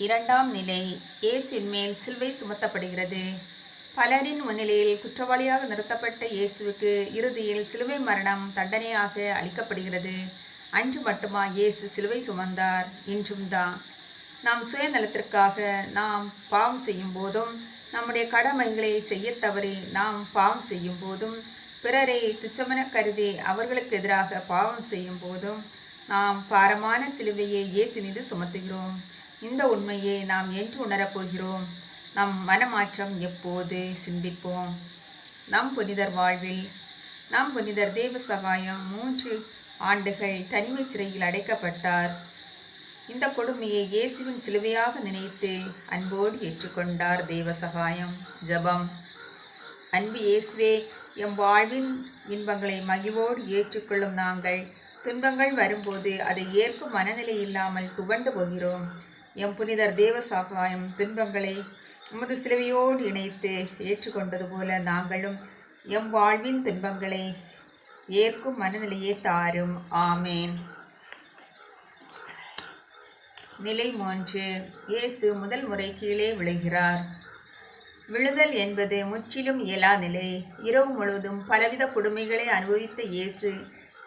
இரண்டாம் நிலை, இயேசுவின் மேல் சிலுவை சுமத்தப்படுகிறது. பலரின் முன்னிலையில் குற்றவாளியாக நிறுத்தப்பட்ட இயேசுவுக்கு இறுதியில் சிலுவை மரணம் தண்டனையாக அளிக்கப்படுகிறது. அன்று மட்டுமா இயேசு சிலுவை சுமந்தார்? இன்றும் தான். நம் சுயநலத்திற்காக நாம் பாவம் செய்யும் போதும், நம்முடைய கடமைகளை செய்ய தவறி நாம் பாவம் செய்யும் போதும், பிறரை துச்சமென கருதி அவர்களுக்கு எதிராக பாவம் செய்யும் போதும் நாம் பாரமான சிலுவையை இயேசு மீது சுமத்துகிறோம். இந்த உண்மையை நாம் என்று உணரப்போகிறோம்? நம் மனமாற்றம் எப்போது? சிந்திப்போம். நம் புனிதர் வாழ்வில் நம் புனிதர் தேவ சகாயம் 3 ஆண்டுகள் தனிமை சிறையில் அடைக்கப்பட்டார். இந்த கொடுமையை இயேசுவின் சிலுவையாக நினைத்து அன்போடு ஏற்றுக்கொண்டார் தேவ சகாயம். ஜெபம். அன்பு இயேசுவே, எம் வாழ்வின் இன்பங்களை மகிழ்வோடு ஏற்றுக்கொள்ளும் நாங்கள் துன்பங்கள் வரும்போது அதை ஏற்கும் மனநிலை இல்லாமல் துவண்டு போகிறோம். எம் புனிதர் தேவ சகாயம் துன்பங்களை உமது சிலுவையோடு இணைத்து ஏற்றுக்கொண்டது போல நாங்களும் எம் வாழ்வின் துன்பங்களை ஏற்கும் மனநிலையை தாரும். ஆமேன். நிலை 3. இயேசு முதல் முறை கீழே விழுகிறார். விழுதல் என்பது முற்றிலும் இயலா நிலை. இரவு முழுவதும் பலவித கொடுமைகளை அனுபவித்த இயேசு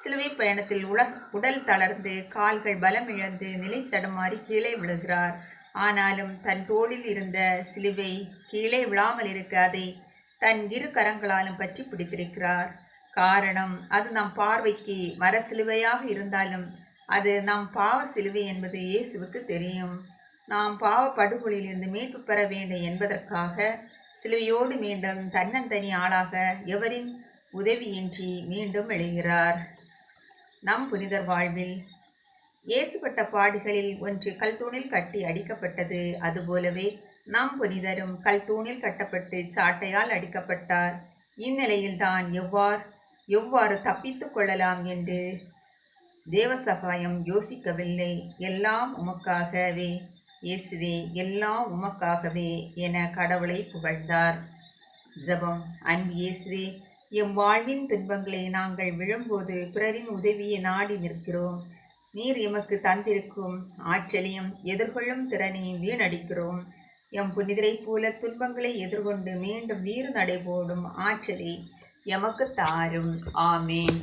சிலுவை பயணத்தில் உடல் தளர்ந்து கால்கள் பலம் இழந்து நிலை தடுமாறி கீழே விழுகிறார். ஆனாலும் தன் தோளில் இருந்த சிலுவை கீழே விழாமல் இருக்க அதை தன் 2 கரங்களாலும் பற்றி பிடித்திருக்கிறார். காரணம், அது நம் பார்வைக்கு மர சிலுவையாக இருந்தாலும் அது நம் பாவ சிலுவை என்பது இயேசுவுக்கு தெரியும். நாம் பாவ படுகொலியிலிருந்து மீட்பு பெற வேண்டும் என்பதற்காக சிலுவையோடு மீண்டும் தன்னந்தனி ஆளாக எவரின் உதவியின்றி மீண்டும் எழுகிறார். நம் புனிதர் வாழ்வில் இயேசுப்பட்ட பாடுகளில் ஒன்று கல்தூணில் கட்டி அடிக்கப்பட்டது. அதுபோலவே நம் புனிதரும் கல்தூணில் கட்டப்பட்டு சாட்டையால் அடிக்கப்பட்டார். இந்நிலையில்தான் எவ்வாறு தப்பித்து கொள்ளலாம் என்று தேவசகாயம் யோசிக்கவில்லை. எல்லாம் உமக்காகவே இயேசுவே, எல்லாம் உமக்காகவே என கடவுளை புகழ்ந்தார். ஜெபம். அன்பு இயேசுவே, எம் வாழ்வின் துன்பங்களை நாங்கள் விழும்போது பிறரின் உதவியை நாடி நிற்கிறோம். நீர் எமக்கு தந்திருக்கும் ஆற்றலையும் எதிர்கொள்ளும் திறனையும் வீணடிக்கிறோம். எம் புனிதரைப் போல துன்பங்களை எதிர்கொண்டு மீண்டும் வீறு நடைபோடும் ஆற்றலை எமக்கு தாரும். ஆமேன்.